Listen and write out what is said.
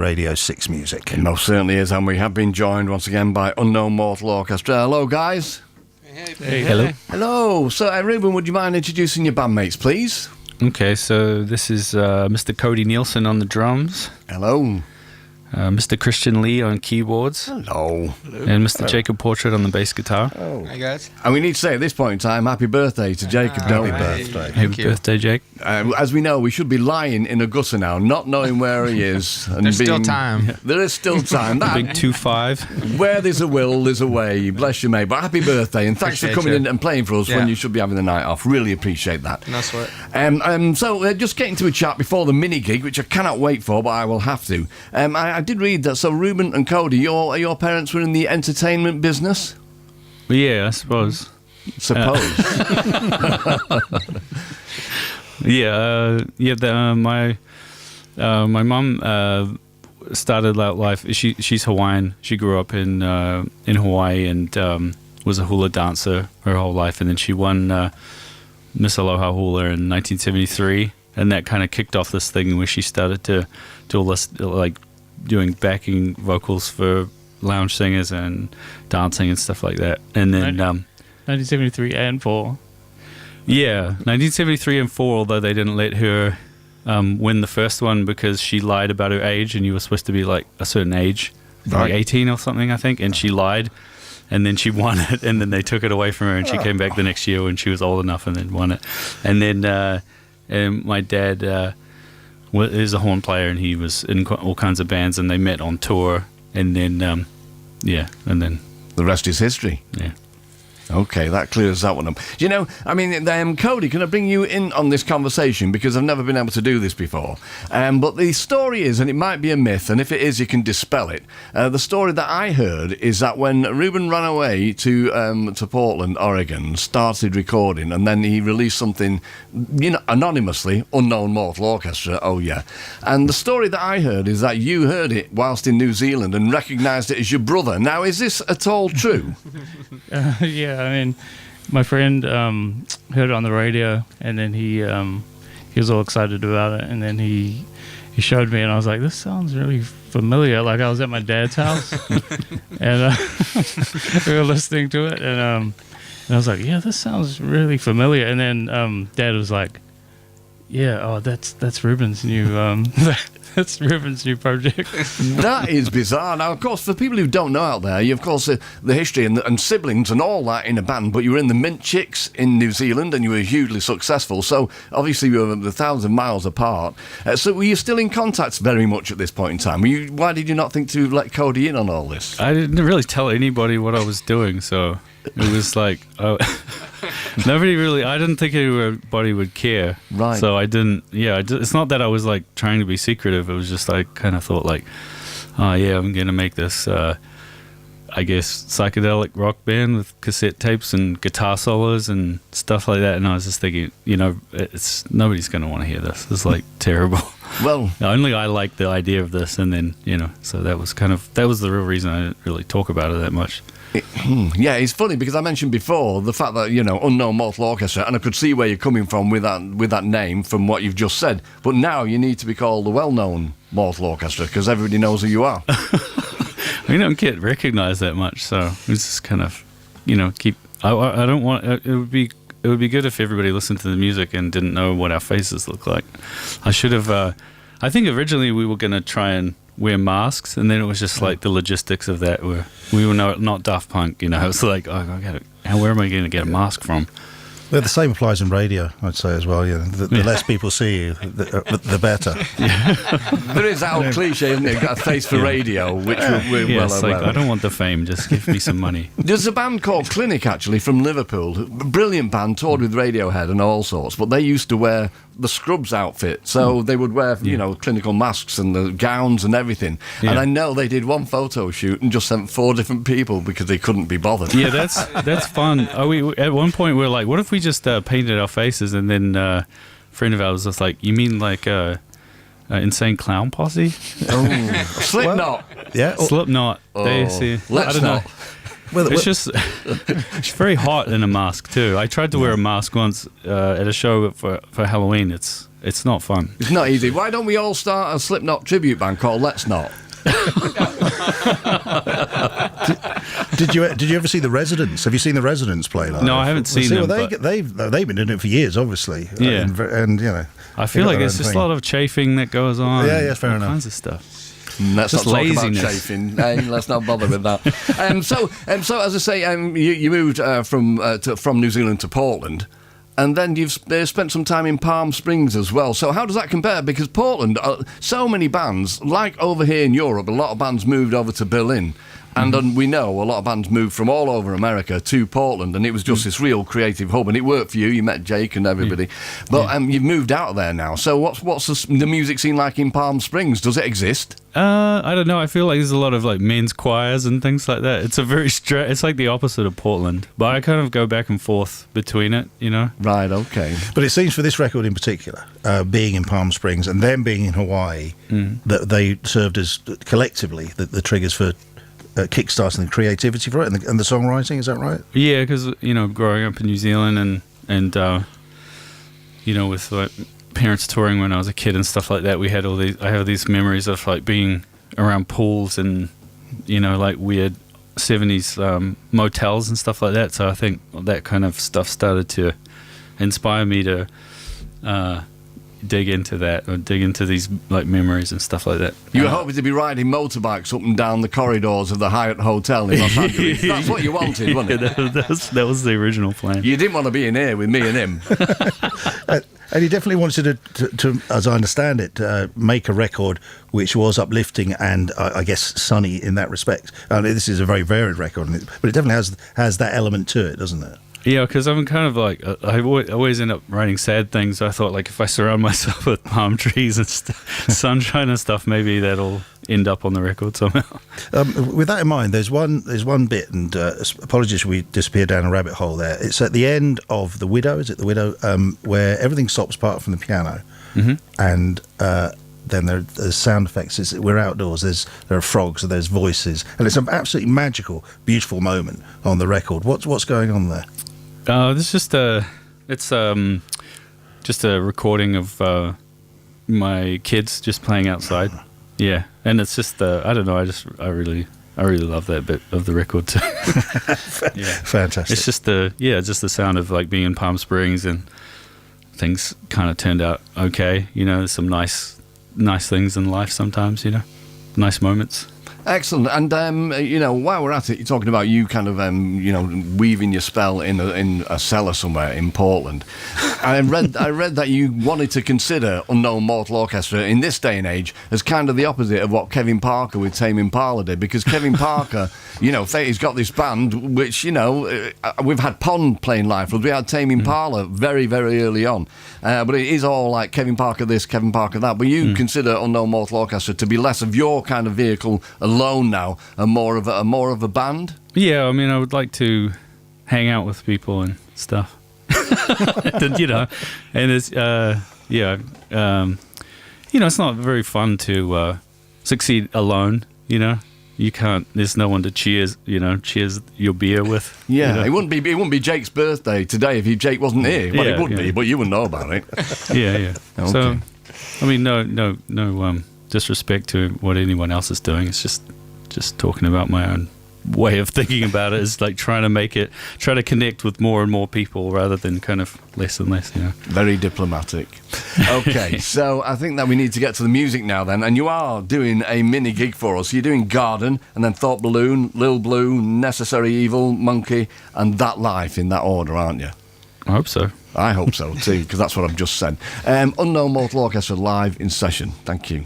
Radio 6 Music. It most certainly is, and we have been joined once again by Unknown Mortal Orchestra. Hello, guys. Hey. Hello. Hello. So, Ruben, would you mind introducing your bandmates, please? Okay, so this is Mr. Cody Nielsen on the drums. Hello. Mr. Christian Lee on keyboards. Hello. And Mr. Jacob Portrait on the bass guitar. Oh. Hi, guys. And we need to say at this point in time, happy birthday to Jacob, don't we? Happy birthday, Jake. As we know, we should be lying in a gutter now, not knowing where he is. And There's still time. There is still time. The big 2-5. Where there's a will, there's a way. Bless you, mate. But happy birthday, and thanks for coming in and playing for us when you should be having the night off. Really appreciate that. No sweat. So, just getting to a chat before the mini gig, which I cannot wait for, but I will have to. I did read that. So, Ruben and Cody, your parents were in the entertainment business? Well, yeah, I suppose. My mum started out life. She's Hawaiian. She grew up in Hawaii and was a hula dancer her whole life, and then she won Miss Aloha Hula in 1973, and that kind of kicked off this thing where she started to do all this, like doing backing vocals for lounge singers and dancing and stuff like that. And then 1973 and 4. Yeah, 1973 and 4, although they didn't let her win the first one because she lied about her age, and you were supposed to be like a certain age, like 18 or something, I think, and she lied, and then she won it, and then they took it away from her, and she came back the next year when she was old enough and then won it. And then and my dad is a horn player, and he was in all kinds of bands, and they met on tour, and then and then the rest is history. Yeah. Okay, that clears that one up. You know, I mean, Cody, can I bring you in on this conversation, because I've never been able to do this before. But the story is, and it might be a myth, and if it is, you can dispel it. The story that I heard is that when Ruben ran away to Portland, Oregon, started recording, and then he released something, anonymously, Unknown Mortal Orchestra. Oh yeah. And the story that I heard is that you heard it whilst in New Zealand and recognised it as your brother. Now, is this at all true? Yeah, I mean, my friend heard it on the radio, and then he was all excited about it, and then he showed me, and I was like, this sounds really familiar. Like, I was at my dad's house, and we were listening to it, and I was like, yeah, this sounds really familiar. And then Dad was like, yeah, that's Ruben's new that's Ruben's new project. That is bizarre. Now, of course, for people who don't know out there, you of course the history and siblings and all that in a band, but you were in the Mint Chicks in New Zealand, and you were hugely successful. So obviously you were 1,000 miles apart. So were you still in contact very much at this point in time? Why did you not think to let Cody in on all this? I didn't really tell anybody what I was doing, so it was like, nobody really, I didn't think anybody would care. Right. So I didn't, it's not that I was like trying to be secretive. It was just, I kind of thought like, oh yeah, I'm going to make this, I guess, psychedelic rock band with cassette tapes and guitar solos and stuff like that. And I was just thinking, nobody's going to want to hear this. It's like terrible. Well, only I liked the idea of this. And then, so that was the real reason I didn't really talk about it that much. Yeah, it's funny because I mentioned before the fact that, Unknown Mortal Orchestra, and I could see where you're coming from with that name from what you've just said, but now you need to be called the well-known Mortal Orchestra because everybody knows who you are. We don't get recognised that much, so it's just kind of, keep. I don't want. It would be good if everybody listened to the music and didn't know what our faces look like. I should have. I think originally we were going to try and wear masks, and then it was just like the logistics of that where we were not Daft Punk, It's like, where am I going to get a mask from? Well, the same applies in radio, I'd say, as well. The less people see you, the better. There is that old cliche, isn't it? Got a face for radio, which we're well aware of. I don't want the fame, just give me some money. There's a band called Clinic, actually, from Liverpool. Brilliant band, toured with Radiohead and all sorts, but they used to wear the Scrubs outfit, so they would wear, clinical masks and the gowns and everything. Yeah. And I know they did one photo shoot and just sent 4 different people because they couldn't be bothered. Yeah, that's fun. At one point we were like, what if we just painted our faces? And then a friend of ours was like, you mean like Insane Clown Posse? Oh, Slipknot. Yeah, Let's Slipknot. I don't know. Well, it's very hot in a mask too. I tried to wear a mask once at a show for Halloween. It's it's not fun. It's not easy. Why don't we all start a Slipknot tribute band called Let's Not? Did you ever see the Residents? Have you seen the Residents play live? No, I haven't seen them, Well, but- they've been doing it for years, obviously. Yeah. And you know, I feel they've like got there's their just own a lot of chafing that goes on. Yeah, yeah, fair all enough. kinds of stuff. Let's Just not talk about laziness. chafing. Let's not bother with that. So as I say, you moved from New Zealand to Portland, and then you've spent some time in Palm Springs as well. So how does that compare? Because Portland, so many bands, like over here in Europe, a lot of bands moved over to Berlin. And we know a lot of bands moved from all over America to Portland, and it was just this real creative hub, and it worked for you. You met Jake and everybody, but you've moved out of there now. So what's the music scene like in Palm Springs? Does it exist? I don't know. I feel like there's a lot of like men's choirs and things like that. It's a very it's like the opposite of Portland, but I kind of go back and forth between it, you know. Right. Okay. But it seems for this record in particular, being in Palm Springs and then being in Hawaii, that they served as collectively the triggers for kickstarting the creativity for it and the songwriting. Is that right? Yeah, because you know, growing up in New Zealand and you know, with like parents touring when I was a kid and stuff like that, we had all these. I have these memories of like being around pools and you know, like weird 70s motels and stuff like that. So I think that kind of stuff started to inspire me to dig into that, or dig into these like memories and stuff like that. You were hoping to be riding motorbikes up and down the corridors of the Hyatt Hotel in Los Angeles. That's what you wanted, wasn't it? That was the original plan. You didn't want to be in here with me and him. And he definitely wanted to, as I understand it, make a record which was uplifting and I guess sunny in that respect. I mean, this is a very varied record, but it definitely has that element to it, doesn't it? Yeah, because I'm kind of like I always end up writing sad things. So I thought like if I surround myself with palm trees and sunshine and stuff, maybe that'll end up on the record somehow. With that in mind, there's one bit, and apologies we disappeared down a rabbit hole there. It's at the end of The Widow, is it The Widow, where everything stops apart from the piano, and then there's sound effects. We're outdoors. There are frogs, and there's voices, and it's an absolutely magical, beautiful moment on the record. What's going on there? This is just a recording of my kids just playing outside. Yeah, and it's just I don't know. I really love that bit of the record too. Yeah, Fantastic. it's just the sound of like being in Palm Springs, and things kind of turned out okay. You know, there's some nice things in life sometimes. You know, nice moments. Excellent. And, you know, while we're at it, you're talking about you kind of, you know, weaving your spell in a cellar somewhere in Portland. I read that you wanted to consider Unknown Mortal Orchestra in this day and age as kind of the opposite of what Kevin Parker with Tame Impala did, because Kevin Parker, you know, he's got this band which, you know, we've had Pond playing live for us. We had Tame Impala very, very early on. But it is all like Kevin Parker this, Kevin Parker that. But you consider Unknown Mortal Orchestra to be less of your kind of vehicle alone now, and more of a band. Yeah, I mean, I would like to hang out with people and stuff. You know, and it's you know, it's not very fun to succeed alone. You know, you can't. There's no one to cheers your beer with. Yeah, you know? it wouldn't be Jake's birthday today if Jake wasn't here. Well, Yeah, it would be, yeah. but you wouldn't know about it. Yeah. Okay. So, I mean, no disrespect to what anyone else is doing. It's just talking about my own way of thinking about it. Is like try to connect with more and more people rather than kind of less and less, you know. Very diplomatic. Okay, so I think that we need to get to the music now then, and you are doing a mini gig for us. You're doing Garden, and then Thought Balloon, Lil Blue, Necessary Evil, Monkey, and That Life in that order, aren't you? I hope so. I hope so too, because that's what I've just said. Unknown Mortal Orchestra live in session. Thank you.